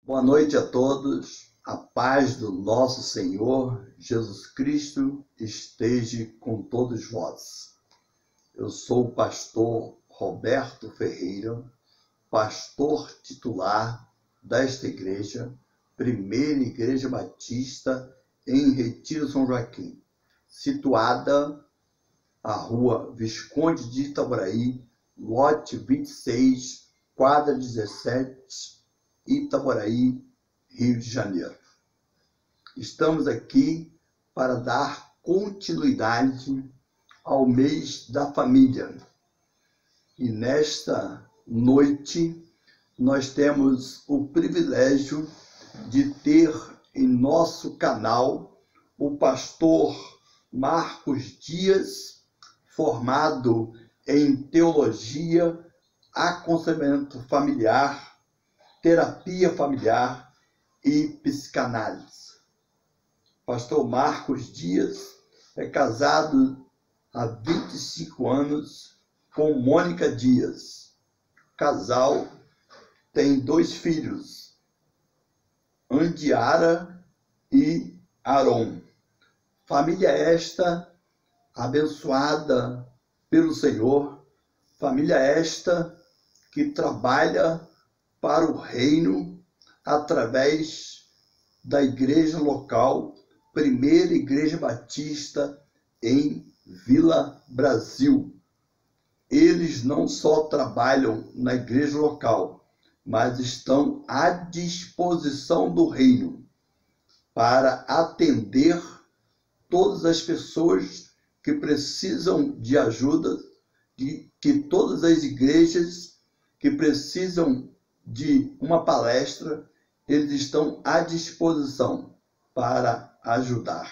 Boa noite a todos. A paz do nosso Senhor Jesus Cristo esteja com todos vós. Eu sou o pastor Roberto Ferreira, pastor titular desta igreja, Primeira Igreja Batista em Retiro São Joaquim, situada na rua Visconde de Itaboraí, lote 26, quadra 17, Itaboraí, Rio de Janeiro. Estamos aqui para dar continuidade ao mês da família. E nesta noite nós temos o privilégio de ter em nosso canal o pastor Marcos Dias, formado em teologia, aconselhamento familiar, terapia familiar e psicanálise. Pastor Marcos Dias é casado há 25 anos com Mônica Dias. O casal tem 2 filhos, Andiara e Aron. Família esta abençoada pelo Senhor, família esta que trabalha para o reino através da igreja local, Primeira Igreja Batista em Vila Brasil. Eles não só trabalham na igreja local, mas estão à disposição do reino para atender todas as pessoas que precisam de ajuda, que todas as igrejas que precisam de uma palestra, eles estão à disposição para ajudar.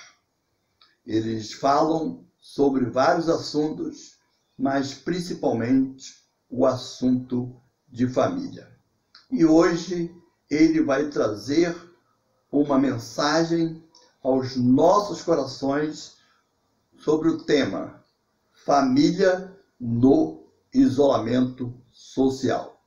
Eles falam sobre vários assuntos, mas principalmente o assunto de família. E hoje ele vai trazer uma mensagem aos nossos corações sobre o tema família no isolamento social.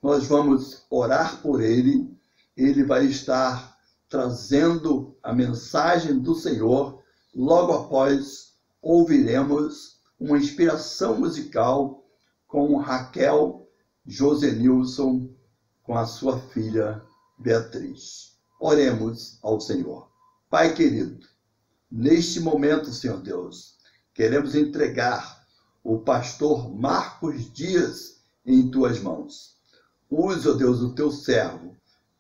Nós vamos orar por ele, ele vai estar trazendo a mensagem do Senhor. Logo após, ouviremos uma inspiração musical com Raquel Josenilson, com a sua filha Beatriz. Oremos ao Senhor. Pai querido, neste momento, Senhor Deus, queremos entregar o pastor Marcos Dias em tuas mãos. Use, ó Deus, o teu servo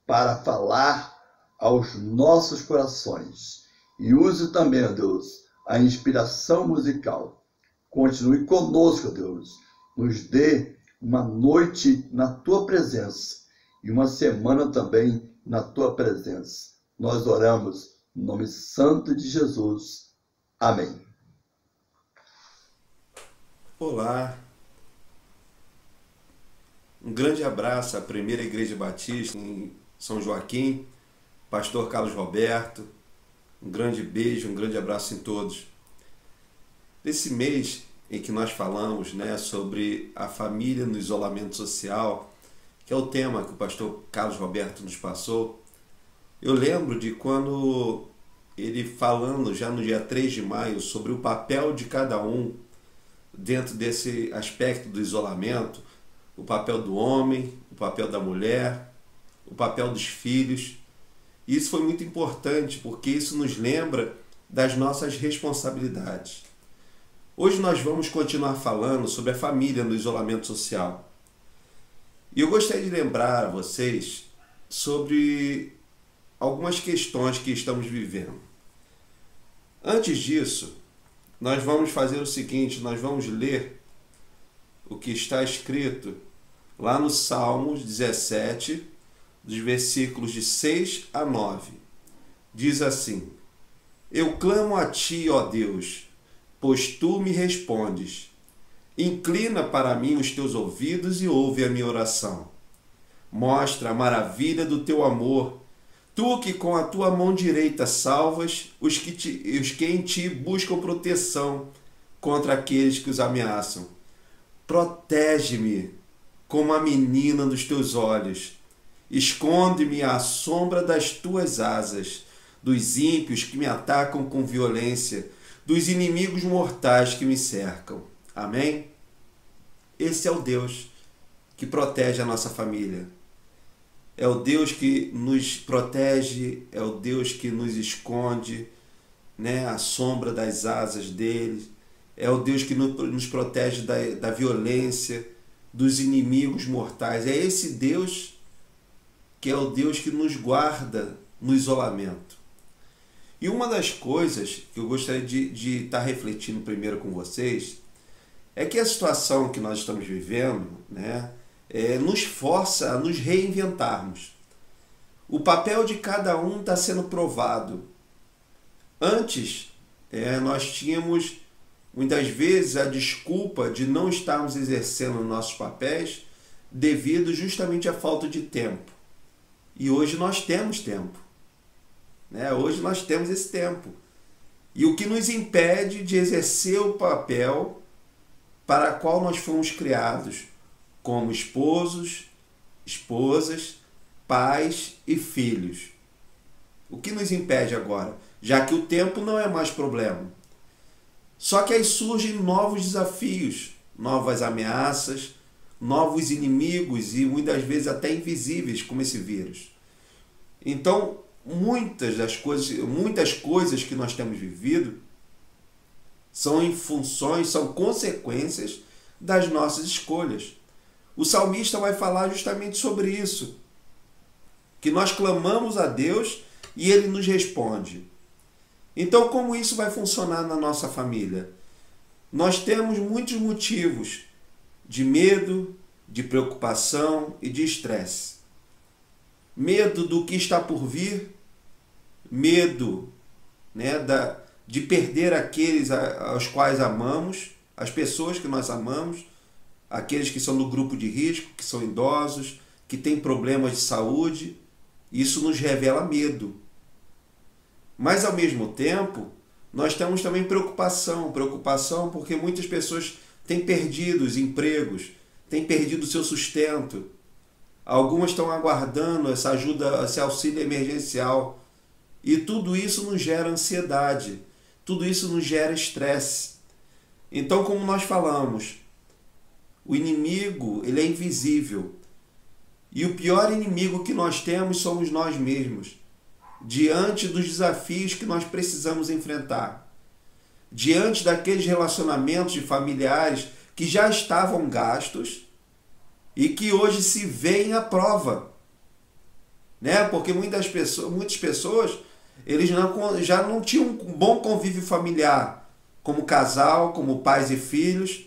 para falar aos nossos corações. E use também, ó Deus, a inspiração musical. Continue conosco, ó Deus. Nos dê uma noite na tua presença e uma semana também na tua presença. Nós oramos no nome santo de Jesus. Amém. Olá. Um grande abraço à Primeira Igreja Batista em São Joaquim, pastor Carlos Roberto. Um grande beijo, um grande abraço em todos. Nesse mês em que nós falamos, sobre a família no isolamento social, que é o tema que o pastor Carlos Roberto nos passou, eu lembro de quando ele falando já no dia 3 de maio sobre o papel de cada um dentro desse aspecto do isolamento, o papel do homem, o papel da mulher, o papel dos filhos. E isso foi muito importante porque isso nos lembra das nossas responsabilidades. Hoje nós vamos continuar falando sobre a família no isolamento social. E eu gostaria de lembrar a vocês sobre algumas questões que estamos vivendo. Antes disso, nós vamos fazer o seguinte, nós vamos ler o que está escrito lá no Salmos 17, dos versículos de 6 a 9. Diz assim: Eu clamo a ti, ó Deus, pois tu me respondes. Inclina para mim os teus ouvidos e ouve a minha oração. Mostra a maravilha do teu amor, tu que com a tua mão direita salvas os que em ti buscam proteção, contra aqueles que os ameaçam. Protege-me como a menina dos teus olhos. Esconde-me à sombra das tuas asas, dos ímpios que me atacam com violência, dos inimigos mortais que me cercam. Amém? Esse é o Deus que protege a nossa família. É o Deus que nos protege, é o Deus que nos esconde, né, à sombra das asas dele. É o Deus que nos protege da violência, dos inimigos mortais. É esse Deus que é o Deus que nos guarda no isolamento. E uma das coisas que eu gostaria de estar refletindo primeiro com vocês é que a situação que nós estamos vivendo, né, nos força a nos reinventarmos. O papel de cada um está sendo provado. Antes, nós tínhamos muitas vezes a desculpa de não estarmos exercendo nossos papéis devido justamente à falta de tempo. E hoje nós temos tempo. Né? Hoje nós temos esse tempo. E o que nos impede de exercer o papel para o qual nós fomos criados como esposos, esposas, pais e filhos. O que nos impede agora? Já que o tempo não é mais problema. Só que aí surgem novos desafios, novas ameaças, novos inimigos e muitas vezes até invisíveis, como esse vírus. Então, muitas coisas que nós temos vivido são consequências das nossas escolhas. O salmista vai falar justamente sobre isso, que nós clamamos a Deus e Ele nos responde. Então, como isso vai funcionar na nossa família? Nós temos muitos motivos de medo, de preocupação e de estresse. Medo do que está por vir, medo, né, de perder aqueles aos quais amamos, as pessoas que nós amamos, aqueles que são do grupo de risco, que são idosos, que têm problemas de saúde. Isso nos revela medo. Mas, ao mesmo tempo, nós temos também preocupação porque muitas pessoas têm perdido os empregos, têm perdido o seu sustento. Algumas estão aguardando essa ajuda, esse auxílio emergencial. E tudo isso nos gera ansiedade, tudo isso nos gera estresse. Então, como nós falamos, o inimigo, ele é invisível. E o pior inimigo que nós temos somos nós mesmos, diante dos desafios que nós precisamos enfrentar, diante daqueles relacionamentos de familiares que já estavam gastos e que hoje se veem à prova, né? Porque muitas pessoas eles já não tinham um bom convívio familiar, como casal, como pais e filhos,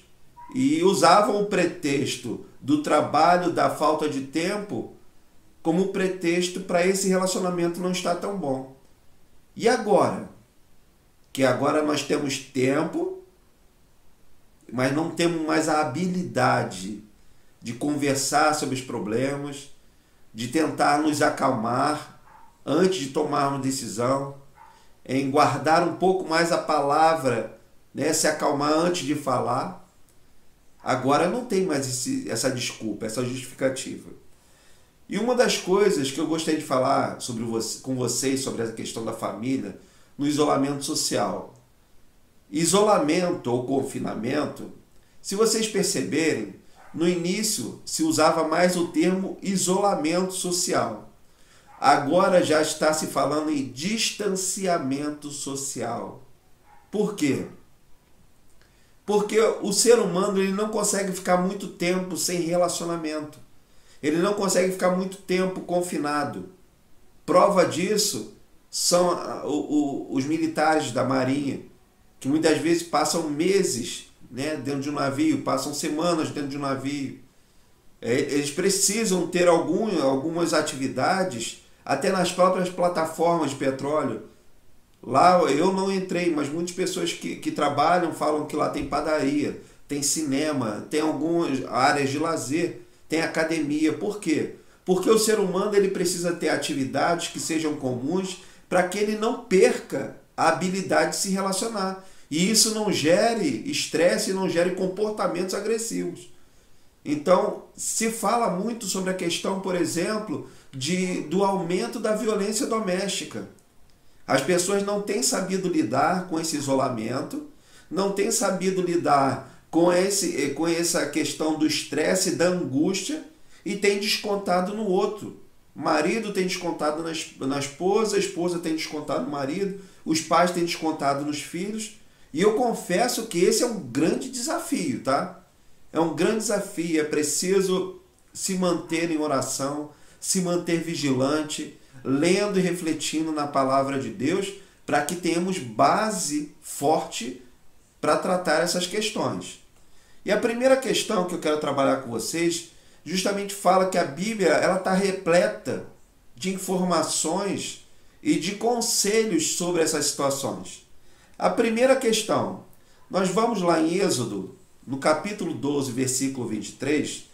e usavam o pretexto do trabalho, da falta de tempo, como pretexto para esse relacionamento não estar tão bom. E agora? Que agora nós temos tempo, mas não temos mais a habilidade de conversar sobre os problemas, de tentar nos acalmar antes de tomarmos decisão, em guardar um pouco mais a palavra, né, se acalmar antes de falar. Agora não tem mais essa desculpa, essa justificativa. E uma das coisas que eu gostaria de falar com vocês sobre a questão da família no isolamento social. Isolamento ou confinamento, se vocês perceberem, no início se usava mais o termo isolamento social. Agora já está se falando em distanciamento social. Por quê? Porque o ser humano ele não consegue ficar muito tempo sem relacionamento. Ele não consegue ficar muito tempo confinado. Prova disso são os militares da Marinha, que muitas vezes passam meses, né, dentro de um navio, passam semanas dentro de um navio. Eles precisam ter algumas atividades até nas próprias plataformas de petróleo. Lá eu não entrei, mas muitas pessoas que trabalham falam que lá tem padaria, tem cinema, tem algumas áreas de lazer, tem academia. Por quê? Porque o ser humano ele precisa ter atividades que sejam comuns para que ele não perca a habilidade de se relacionar. E isso não gere estresse e não gere comportamentos agressivos. Então, se fala muito sobre a questão, por exemplo, do aumento da violência doméstica. As pessoas não têm sabido lidar com esse isolamento, não têm sabido lidar com essa questão do estresse, da angústia, e têm descontado no outro. O marido tem descontado na esposa, a esposa tem descontado no marido, os pais têm descontado nos filhos. E eu confesso que esse é um grande desafio, tá? É um grande desafio, é preciso se manter em oração, se manter vigilante, lendo e refletindo na palavra de Deus, para que tenhamos base forte para tratar essas questões. E a primeira questão que eu quero trabalhar com vocês justamente fala que a Bíblia está repleta de informações e de conselhos sobre essas situações. A primeira questão, nós vamos lá em Êxodo, no capítulo 12, versículo 23,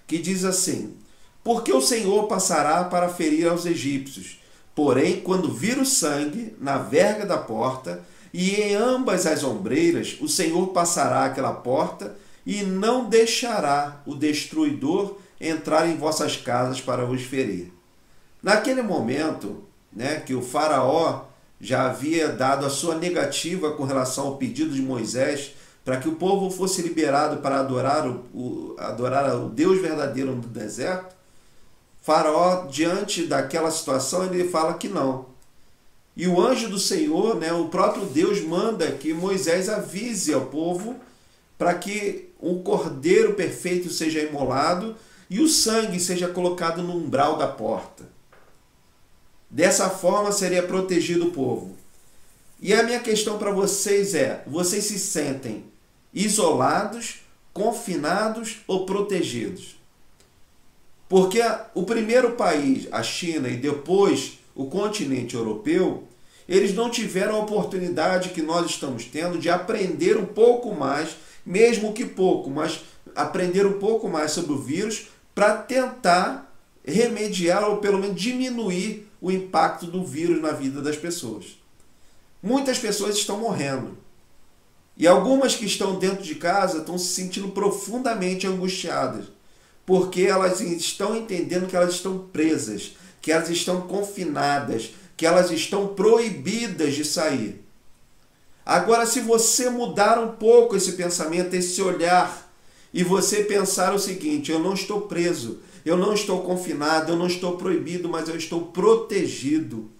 que diz assim: porque o Senhor passará para ferir aos egípcios, porém, quando vir o sangue na verga da porta e em ambas as ombreiras, o Senhor passará aquela porta e não deixará o destruidor entrar em vossas casas para vos ferir. Naquele momento, que o faraó já havia dado a sua negativa com relação ao pedido de Moisés para que o povo fosse liberado para adorar o Deus verdadeiro no deserto, Faraó, diante daquela situação, ele fala que não. E o anjo do Senhor, o próprio Deus, manda que Moisés avise ao povo para que um cordeiro perfeito seja imolado e o sangue seja colocado no umbral da porta. Dessa forma seria protegido o povo. E a minha questão para vocês é: vocês se sentem isolados, confinados ou protegidos? Porque o primeiro país, a China, e depois o continente europeu, eles não tiveram a oportunidade que nós estamos tendo de aprender um pouco mais, mesmo que pouco, mas aprender um pouco mais sobre o vírus para tentar remediar ou pelo menos diminuir o impacto do vírus na vida das pessoas. Muitas pessoas estão morrendo. E algumas que estão dentro de casa estão se sentindo profundamente angustiadas, porque elas estão entendendo que elas estão presas, que elas estão confinadas, que elas estão proibidas de sair. Agora, se você mudar um pouco esse pensamento, esse olhar, e você pensar o seguinte: eu não estou preso, eu não estou confinado, eu não estou proibido, mas eu estou protegido.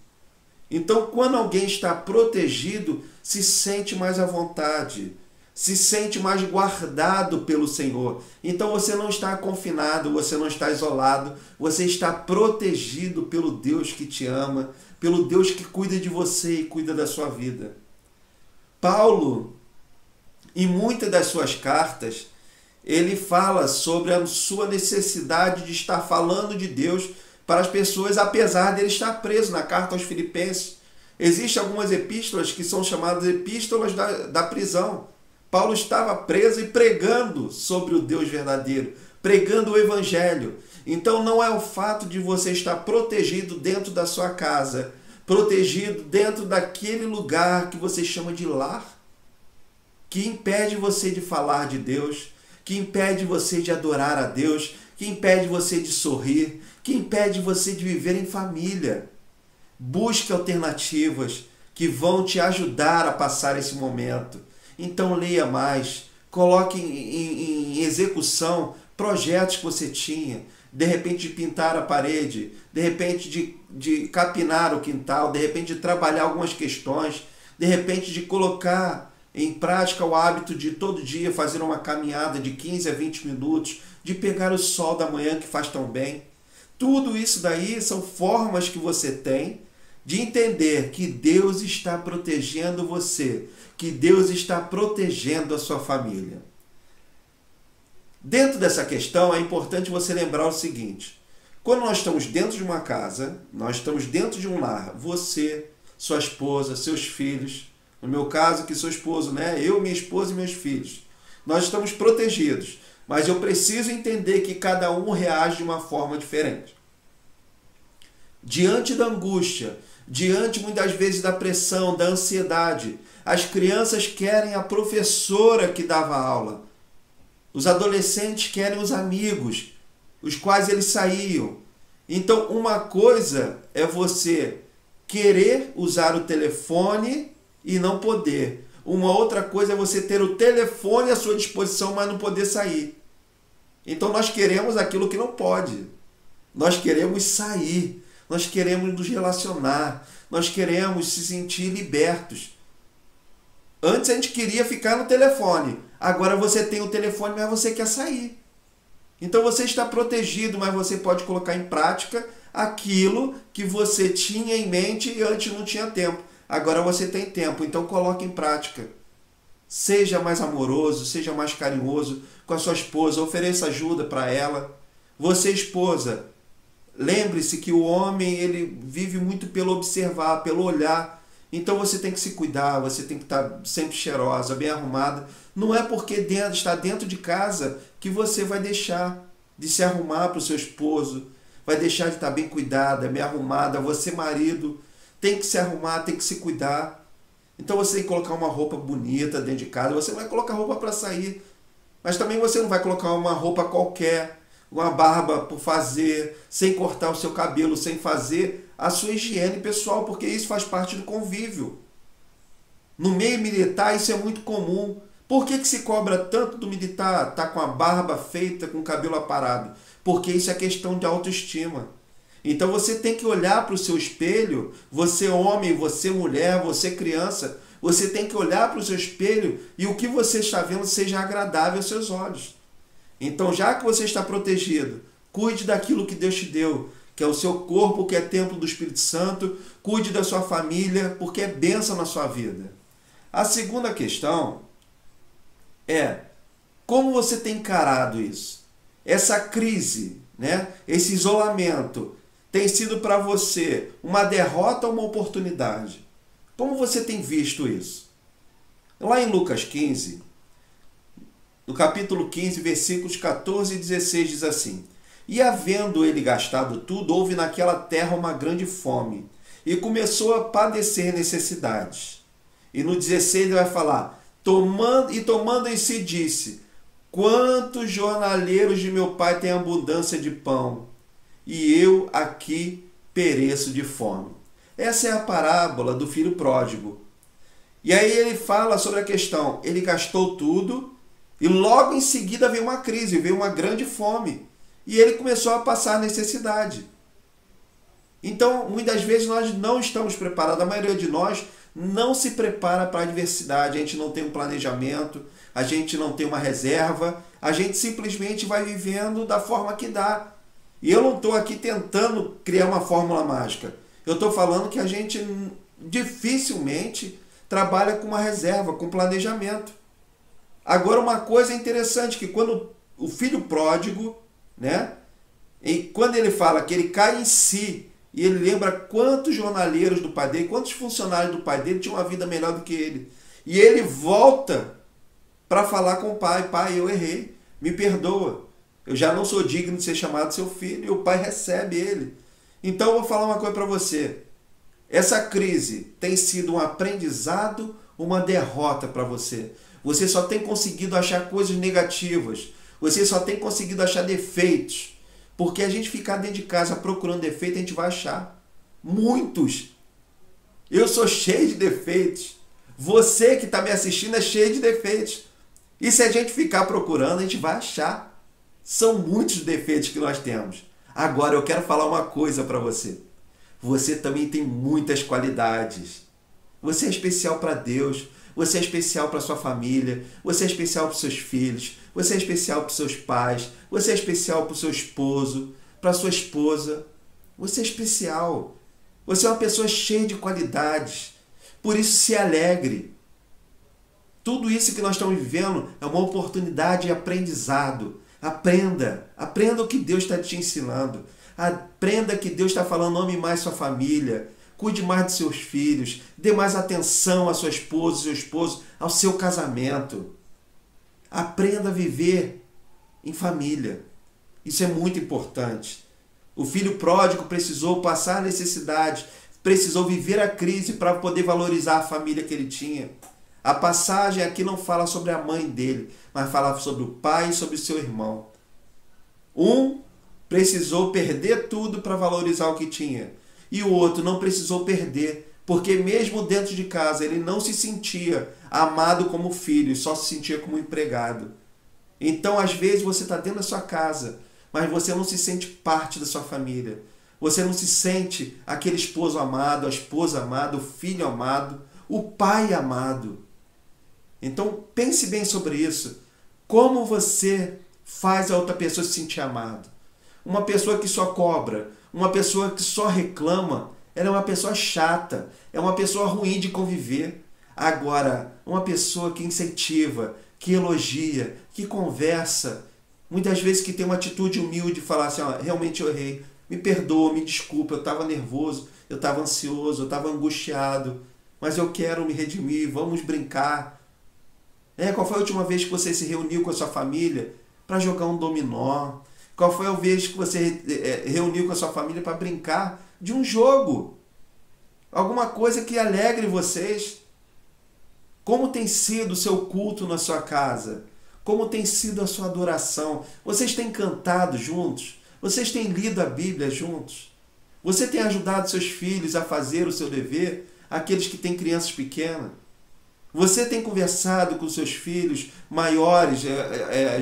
Então, quando alguém está protegido, se sente mais à vontade, se sente mais guardado pelo Senhor. Então você não está confinado, você não está isolado, você está protegido pelo Deus que te ama, pelo Deus que cuida de você e cuida da sua vida. Paulo, em muitas das suas cartas, ele fala sobre a sua necessidade de estar falando de Deus para as pessoas, apesar de ele estar preso. Na carta aos Filipenses, existem algumas epístolas que são chamadas epístolas da prisão. Paulo estava preso e pregando sobre o Deus verdadeiro, pregando o Evangelho. Então não é o fato de você estar protegido dentro da sua casa, protegido dentro daquele lugar que você chama de lar, que impede você de falar de Deus, que impede você de adorar a Deus, que impede você de sorrir, que impede você de viver em família. Busque alternativas que vão te ajudar a passar esse momento. Então leia mais, coloque em execução projetos que você tinha, de repente de pintar a parede, de repente de capinar o quintal, de repente de trabalhar algumas questões, de repente de colocar em prática o hábito de todo dia fazer uma caminhada de 15 a 20 minutos, de pegar o sol da manhã que faz tão bem. Tudo isso daí são formas que você tem de entender que Deus está protegendo você, que Deus está protegendo a sua família. Dentro dessa questão é importante você lembrar o seguinte: quando nós estamos dentro de uma casa, nós estamos dentro de um lar, você, sua esposa, seus filhos, no meu caso que sou esposo, eu, minha esposa e meus filhos, nós estamos protegidos, mas eu preciso entender que cada um reage de uma forma diferente. Diante da angústia, diante muitas vezes da pressão, da ansiedade, As crianças querem a professora que dava aula. Os adolescentes querem os amigos, os quais eles saíam. Então, uma coisa é você querer usar o telefone e não poder. Uma outra coisa é você ter o telefone à sua disposição, mas não poder sair. Então, nós queremos aquilo que não pode. Nós queremos sair. Nós queremos nos relacionar. Nós queremos se sentir libertos. Antes a gente queria ficar no telefone. Agora você tem o telefone, mas você quer sair. Então você está protegido, mas você pode colocar em prática aquilo que você tinha em mente e antes não tinha tempo. Agora você tem tempo, então coloque em prática. Seja mais amoroso, seja mais carinhoso com a sua esposa, ofereça ajuda para ela. Você, esposa, lembre-se que o homem ele vive muito pelo observar, pelo olhar. Então você tem que se cuidar, você tem que estar sempre cheirosa, bem arrumada. Não é porque está dentro de casa que você vai deixar de se arrumar para o seu esposo, vai deixar de estar bem cuidada, bem arrumada. Você, marido, tem que se arrumar, tem que se cuidar. Então você tem que colocar uma roupa bonita dentro de casa. Você vai colocar roupa para sair, mas também você não vai colocar uma roupa qualquer, uma barba por fazer, sem cortar o seu cabelo, sem fazer a sua higiene pessoal, porque isso faz parte do convívio. No meio militar isso é muito comum. Por que se cobra tanto do militar estar com a barba feita, com o cabelo aparado? Porque isso é questão de autoestima. Então você tem que olhar para o seu espelho, você homem, você mulher, você criança, você tem que olhar para o seu espelho e o que você está vendo seja agradável aos seus olhos. Então, já que você está protegido, cuide daquilo que Deus te deu, que é o seu corpo, que é templo do Espírito Santo, cuide da sua família, porque é bênção na sua vida. A segunda questão é, como você tem encarado isso? Essa crise, né? Esse isolamento, tem sido para você uma derrota ou uma oportunidade? Como você tem visto isso? Lá em Lucas 15, no capítulo 15, versículos 14 e 16, diz assim: E havendo ele gastado tudo, houve naquela terra uma grande fome, e começou a padecer necessidades. E no 16 ele vai falar, tomando em si disse, quantos jornaleiros de meu pai têm abundância de pão, e eu aqui pereço de fome. Essa é a parábola do filho pródigo. E aí ele fala sobre a questão, ele gastou tudo, e logo em seguida veio uma crise, veio uma grande fome. E ele começou a passar necessidade. Então, muitas vezes nós não estamos preparados. A maioria de nós não se prepara para a adversidade. A gente não tem um planejamento, a gente não tem uma reserva. A gente simplesmente vai vivendo da forma que dá. E eu não estou aqui tentando criar uma fórmula mágica. Eu estou falando que a gente dificilmente trabalha com uma reserva, com planejamento. Agora, uma coisa interessante, que quando o filho pródigo, né, e quando ele fala que ele cai em si, e ele lembra quantos jornaleiros do pai dele, quantos funcionários do pai dele tinham uma vida melhor do que ele. E ele volta para falar com o pai, pai, eu errei, me perdoa. Eu já não sou digno de ser chamado seu filho, e o pai recebe ele. Então eu vou falar uma coisa para você. Essa crise tem sido um aprendizado, uma derrota para você. Você só tem conseguido achar coisas negativas. Você só tem conseguido achar defeitos. Porque a gente ficar dentro de casa procurando defeito, a gente vai achar. Muitos. Eu sou cheio de defeitos. Você que está me assistindo é cheio de defeitos. E se a gente ficar procurando, a gente vai achar. São muitos defeitos que nós temos. Agora eu quero falar uma coisa para você. Você também tem muitas qualidades. Você é especial para Deus. Você é especial para sua família, você é especial para os seus filhos, você é especial para os seus pais, você é especial para o seu esposo, para a sua esposa. Você é especial. Você é uma pessoa cheia de qualidades. Por isso, se alegre. Tudo isso que nós estamos vivendo é uma oportunidade de aprendizado. Aprenda. Aprenda o que Deus está te ensinando. Aprenda que Deus está falando, ame mais sua família. Cuide mais de seus filhos, dê mais atenção à sua esposa, seu esposo, ao seu casamento. Aprenda a viver em família. Isso é muito importante. O filho pródigo precisou passar necessidade, precisou viver a crise para poder valorizar a família que ele tinha. A passagem aqui não fala sobre a mãe dele, mas fala sobre o pai e sobre o seu irmão. Um precisou perder tudo para valorizar o que tinha. E o outro não precisou perder, porque mesmo dentro de casa ele não se sentia amado como filho, só se sentia como empregado. Então, às vezes, você está dentro da sua casa, mas você não se sente parte da sua família. Você não se sente aquele esposo amado, a esposa amada, o filho amado, o pai amado. Então, pense bem sobre isso. Como você faz a outra pessoa se sentir amado? Uma pessoa que só cobra, uma pessoa que só reclama, ela é uma pessoa chata, é uma pessoa ruim de conviver. Agora, uma pessoa que incentiva, que elogia, que conversa, muitas vezes que tem uma atitude humilde de falar assim, ó, realmente eu errei, me perdoa, me desculpa, eu estava nervoso, eu estava ansioso, eu estava angustiado, mas eu quero me redimir, vamos brincar. Qual foi a última vez que você se reuniu com a sua família para jogar um dominó? Qual foi a vez que você reuniu com a sua família para brincar de um jogo? Alguma coisa que alegre vocês? Como tem sido o seu culto na sua casa? Como tem sido a sua adoração? Vocês têm cantado juntos? Vocês têm lido a Bíblia juntos? Você tem ajudado seus filhos a fazer o seu dever? Aqueles que têm crianças pequenas? Você tem conversado com seus filhos maiores,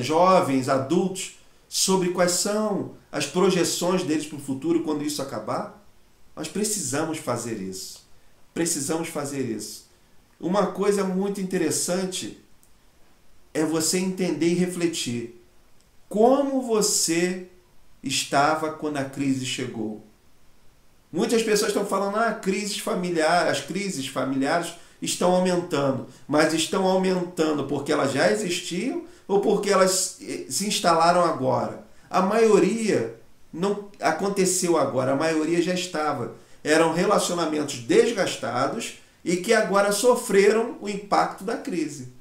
jovens, adultos, sobre quais são as projeções deles para o futuro quando isso acabar? Nós precisamos fazer isso. Precisamos fazer isso. Uma coisa muito interessante é você entender e refletir como você estava quando a crise chegou. Muitas pessoas estão falando, as crises familiares estão aumentando, mas estão aumentando porque elas já existiam ou porque elas se instalaram agora? A maioria não aconteceu agora, a maioria já estava. Eram relacionamentos desgastados e que agora sofreram o impacto da crise.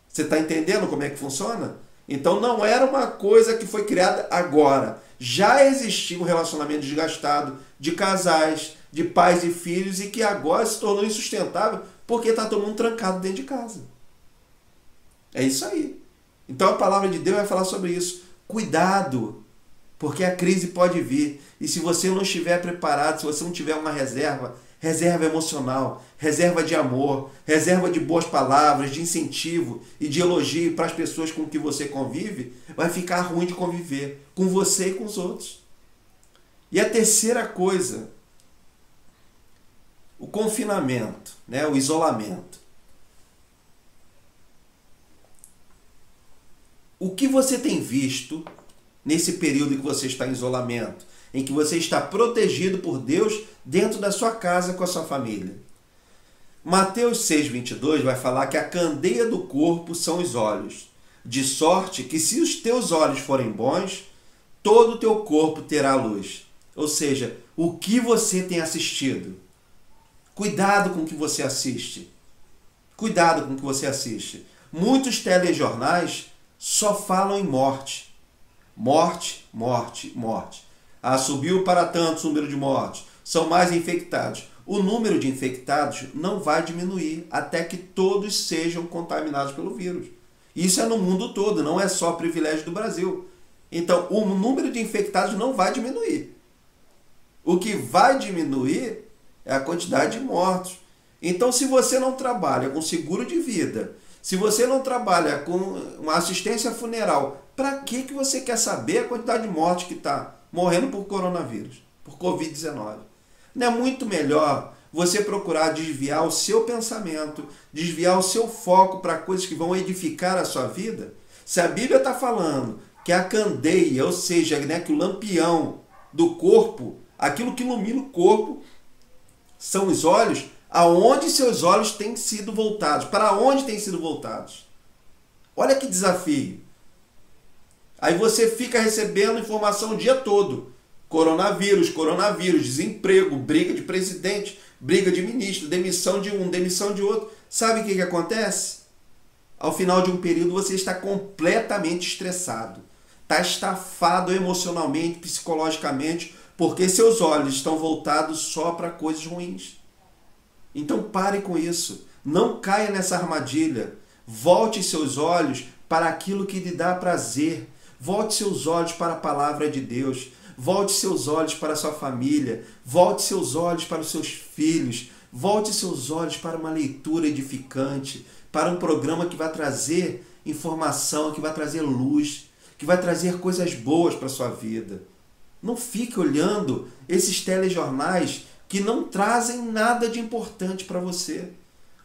Você está entendendo como é que funciona? Então não era uma coisa que foi criada agora. Já existia um relacionamento desgastado de casais, de pais e filhos, e que agora se tornou insustentável porque está todo mundo trancado dentro de casa. É isso aí. Então a palavra de Deus vai falar sobre isso. Cuidado, porque a crise pode vir. E se você não estiver preparado, se você não tiver uma reserva emocional, reserva de amor, reserva de boas palavras, de incentivo e de elogio para as pessoas com que você convive, vai ficar ruim de conviver com você e com os outros. E a terceira coisa, o confinamento, o isolamento. O que você tem visto nesse período em que você está em isolamento, em que você está protegido por Deus dentro da sua casa com a sua família? Mateus 6,22 vai falar que a candeia do corpo são os olhos, de sorte que se os teus olhos forem bons, todo o teu corpo terá luz. Ou seja, o que você tem assistido? Cuidado com o que você assiste. Cuidado com o que você assiste. Muitos telejornais só falam em morte. Morte, morte, morte. Subiu para tantos o número de mortes. São mais infectados. O número de infectados não vai diminuir até que todos sejam contaminados pelo vírus. Isso é no mundo todo, não é só privilégio do Brasil. Então, o número de infectados não vai diminuir. O que vai diminuir é a quantidade de mortos. Então, se você não trabalha com seguro de vida, se você não trabalha com uma assistência funeral, para que você quer saber a quantidade de mortes que está morrendo por coronavírus, por Covid-19? Não é muito melhor você procurar desviar o seu pensamento, desviar o seu foco para coisas que vão edificar a sua vida? Se a Bíblia está falando que a candeia, ou seja, que o lampião do corpo, aquilo que ilumina o corpo, são os olhos, aonde seus olhos têm sido voltados? Para onde têm sido voltados? Olha que desafio. Aí você fica recebendo informação o dia todo. Coronavírus, desemprego, briga de presidente, briga de ministro, demissão de um, demissão de outro. Sabe o que acontece? Ao final de um período você está completamente estressado. Está estafado emocionalmente, psicologicamente, porque seus olhos estão voltados só para coisas ruins. Então pare com isso. Não caia nessa armadilha. Volte seus olhos para aquilo que lhe dá prazer. Volte seus olhos para a palavra de Deus. Volte seus olhos para a sua família. Volte seus olhos para os seus filhos. Volte seus olhos para uma leitura edificante, para um programa que vai trazer informação, que vai trazer luz, que vai trazer coisas boas para a sua vida. Não fique olhando esses telejornais que não trazem nada de importante para você.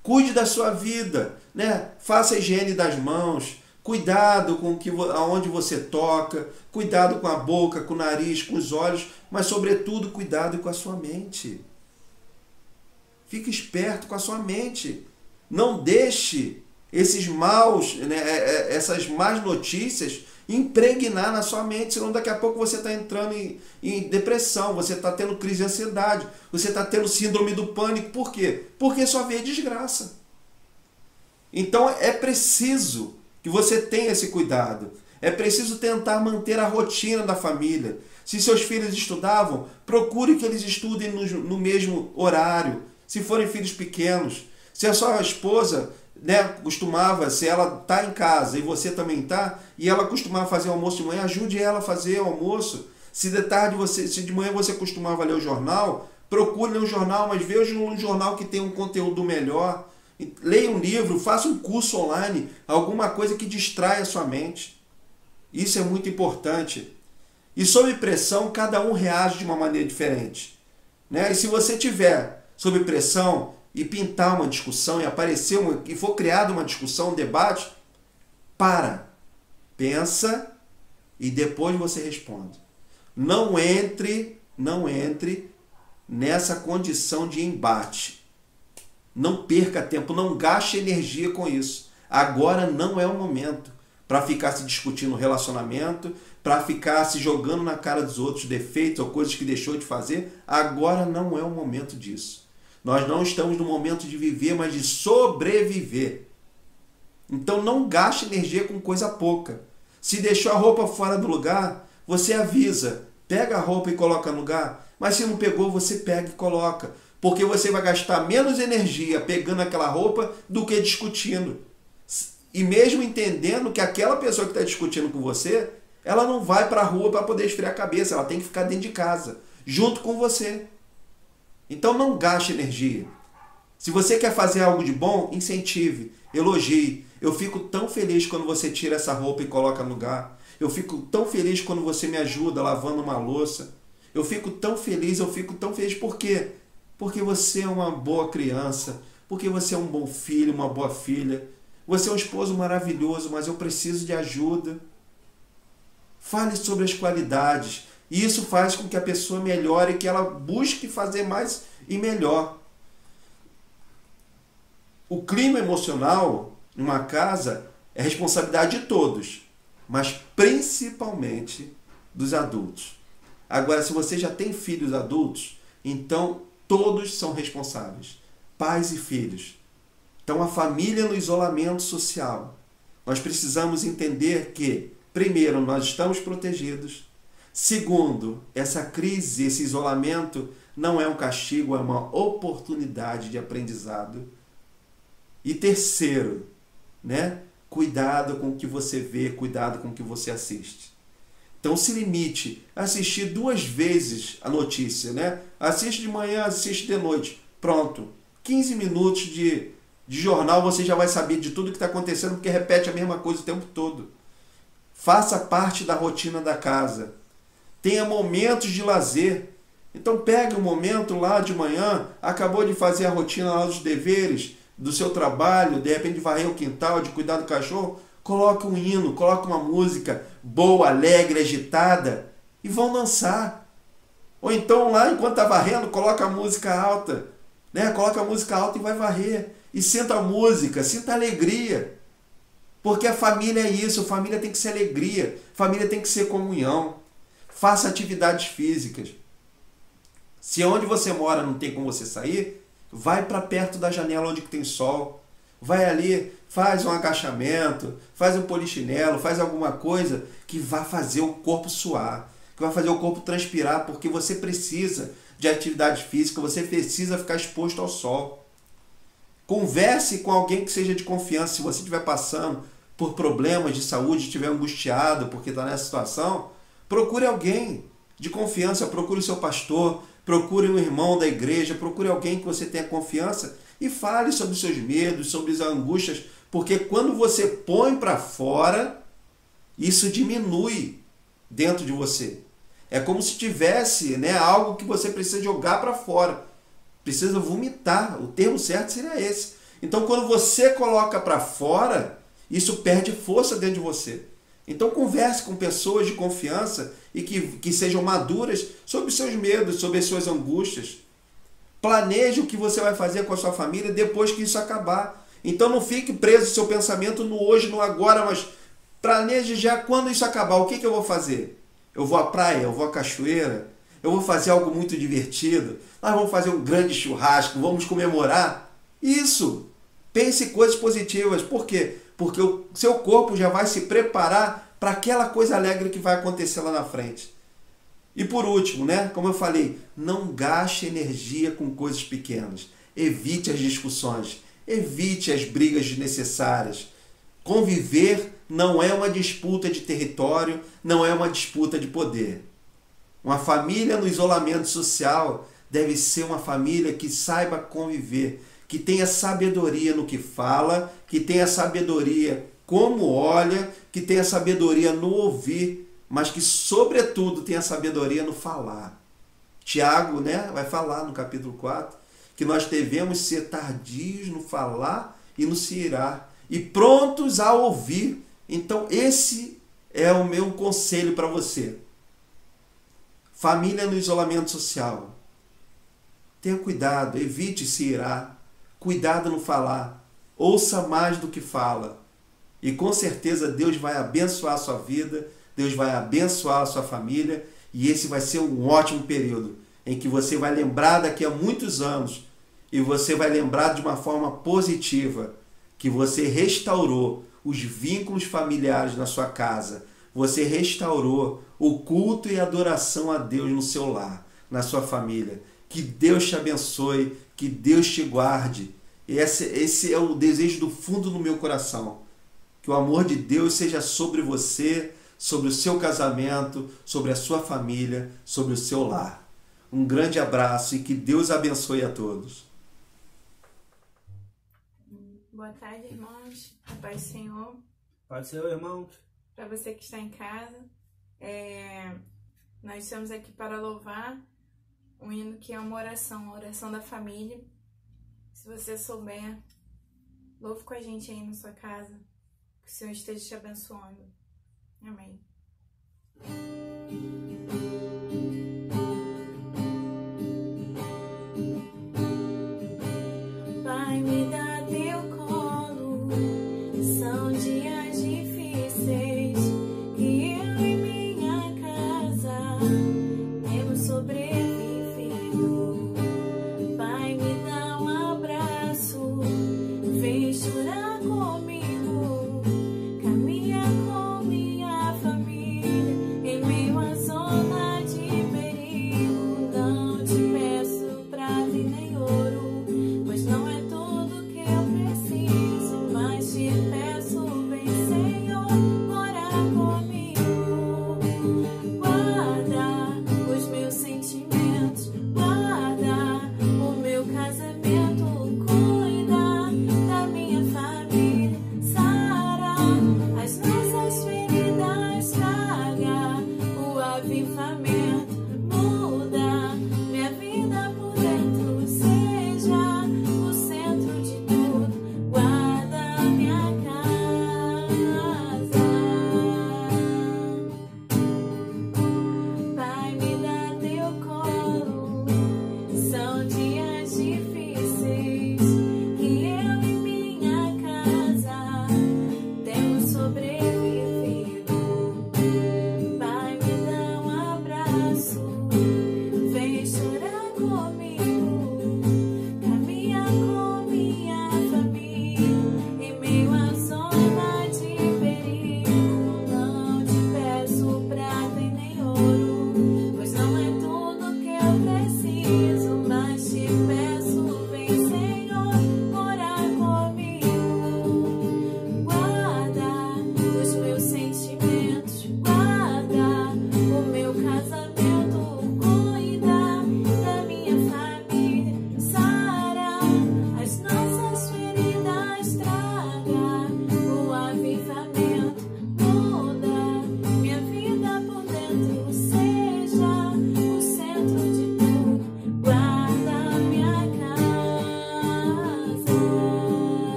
Cuide da sua vida, né? Faça a higiene das mãos, cuidado com aonde você toca, cuidado com a boca, com o nariz, com os olhos, mas sobretudo cuidado com a sua mente. Fique esperto com a sua mente. Não deixe essas más notícias impregnar na sua mente, senão daqui a pouco você está entrando em depressão, você está tendo crise de ansiedade, você está tendo síndrome do pânico. Por quê? Porque só vê desgraça. Então é preciso que você tenha esse cuidado. É preciso tentar manter a rotina da família. Se seus filhos estudavam, procure que eles estudem no mesmo horário. Se forem filhos pequenos, se a sua esposa, né, costumava, se ela está em casa e você também está, e ela costumava fazer o almoço de manhã, ajude ela a fazer o almoço. Se de manhã você costumava ler o jornal, procure ler o jornal, mas veja um jornal que tem um conteúdo melhor. Leia um livro, faça um curso online, alguma coisa que distraia a sua mente. Isso é muito importante. E sob pressão, cada um reage de uma maneira diferente, né? E se você tiver sob pressão e pintar uma discussão e aparecer e for criada uma discussão, um debate, pensa e depois você responde. Não entre nessa condição de embate. Não perca tempo, não gaste energia com isso. Agora não é o momento para ficar se discutindo relacionamento, para ficar se jogando na cara dos outros defeitos ou coisas que deixou de fazer. Agora não é o momento disso. Nós não estamos no momento de viver, mas de sobreviver. Então não gaste energia com coisa pouca. Se deixou a roupa fora do lugar, você avisa. Pega a roupa e coloca no lugar. Mas se não pegou, você pega e coloca. Porque você vai gastar menos energia pegando aquela roupa do que discutindo. E mesmo entendendo que aquela pessoa que está discutindo com você, ela não vai para a rua para poder esfriar a cabeça. Ela tem que ficar dentro de casa, junto com você. Então não gaste energia. Se você quer fazer algo de bom, incentive, elogie. Eu fico tão feliz quando você tira essa roupa e coloca no lugar. Eu fico tão feliz quando você me ajuda lavando uma louça. Eu fico tão feliz. Por quê? Porque você é uma boa criança. Porque você é um bom filho, uma boa filha. Você é um esposo maravilhoso, mas eu preciso de ajuda. Fale sobre as qualidades. E isso faz com que a pessoa melhore, que ela busque fazer mais e melhor. O clima emocional em uma casa é responsabilidade de todos, mas principalmente dos adultos. Agora, se você já tem filhos adultos, então todos são responsáveis, pais e filhos. Então a família no isolamento social. Nós precisamos entender que, primeiro, nós estamos protegidos. Segundo, essa crise, esse isolamento não é um castigo, é uma oportunidade de aprendizado. E terceiro, né? Cuidado com o que você vê, cuidado com o que você assiste. Então se limite a assistir 2 vezes a notícia, né? Assiste de manhã, assiste de noite. Pronto. 15 minutos de jornal você já vai saber de tudo que está acontecendo, porque repete a mesma coisa o tempo todo. Faça parte da rotina da casa. Tenha momentos de lazer. Então pegue um momento lá de manhã, acabou de fazer a rotina lá dos deveres, do seu trabalho, de repente de varrer o quintal, de cuidar do cachorro, coloque um hino, coloque uma música boa, alegre, agitada e vão dançar. Ou então lá, enquanto está varrendo, coloca a música alta, né? Coloca a música alta e vai varrer. E sinta a música, sinta a alegria. Porque a família é isso, a família tem que ser alegria, a família tem que ser comunhão. Faça atividades físicas. Se onde você mora não tem como você sair, vai para perto da janela onde tem sol. Vai ali, faz um agachamento, faz um polichinelo, faz alguma coisa que vai fazer o corpo suar, que vai fazer o corpo transpirar, porque você precisa de atividade física, você precisa ficar exposto ao sol. Converse com alguém que seja de confiança. Se você estiver passando por problemas de saúde, estiver angustiado porque está nessa situação, procure alguém de confiança, procure o seu pastor, procure um irmão da igreja, procure alguém que você tenha confiança e fale sobre os seus medos, sobre as angústias, porque quando você põe para fora, isso diminui dentro de você. É como se tivesse, né, algo que você precisa jogar para fora, precisa vomitar, o termo certo seria esse. Então quando você coloca para fora, isso perde força dentro de você. Então converse com pessoas de confiança e que sejam maduras sobre os seus medos, sobre as suas angústias. Planeje o que você vai fazer com a sua família depois que isso acabar. Então não fique preso no seu pensamento no hoje, no agora, mas planeje já quando isso acabar. O que eu vou fazer? Eu vou à praia, eu vou à cachoeira, eu vou fazer algo muito divertido, nós vamos fazer um grande churrasco, vamos comemorar. Isso! Pense em coisas positivas. Por quê? Porque o seu corpo já vai se preparar para aquela coisa alegre que vai acontecer lá na frente. E por último, né, como eu falei, não gaste energia com coisas pequenas. Evite as discussões, evite as brigas desnecessárias. Conviver não é uma disputa de território, não é uma disputa de poder. Uma família no isolamento social deve ser uma família que saiba conviver, que tenha sabedoria no que fala, que tenha sabedoria como olha, que tenha sabedoria no ouvir, mas que, sobretudo, tenha sabedoria no falar. Tiago, né, vai falar no capítulo 4 que nós devemos ser tardios no falar e no se irar, e prontos a ouvir. Então, esse é o meu conselho para você. Família no isolamento social. Tenha cuidado, evite se irar. Cuidado no falar. Ouça mais do que fala. E com certeza Deus vai abençoar a sua vida, Deus vai abençoar a sua família, e esse vai ser um ótimo período em que você vai lembrar daqui a muitos anos, e você vai lembrar de uma forma positiva que você restaurou os vínculos familiares na sua casa, você restaurou o culto e a adoração a Deus no seu lar, na sua família. Que Deus te abençoe, que Deus te guarde. Esse é o desejo do fundo do meu coração. Que o amor de Deus seja sobre você, sobre o seu casamento, sobre a sua família, sobre o seu lar. Um grande abraço e que Deus abençoe a todos. Boa tarde, irmãos. A paz do Senhor. Paz do Senhor, irmãos. Para você que está em casa, nós estamos aqui para louvar um hino que é uma oração, a oração da família. Se você souber, louve com a gente aí na sua casa. Que o Senhor esteja te abençoando. Amém. Pai, me dá teu colo, são dias difíceis que eu e minha casa temos sobrevivido. Pai, me dá um abraço, vem chorar comigo, caminha com minha família.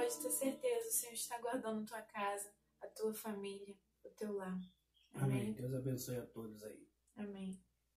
pode ter certeza, o Senhor está guardando a tua casa, a tua família, o teu lar. Amém. Deus abençoe a todos aí. Amém.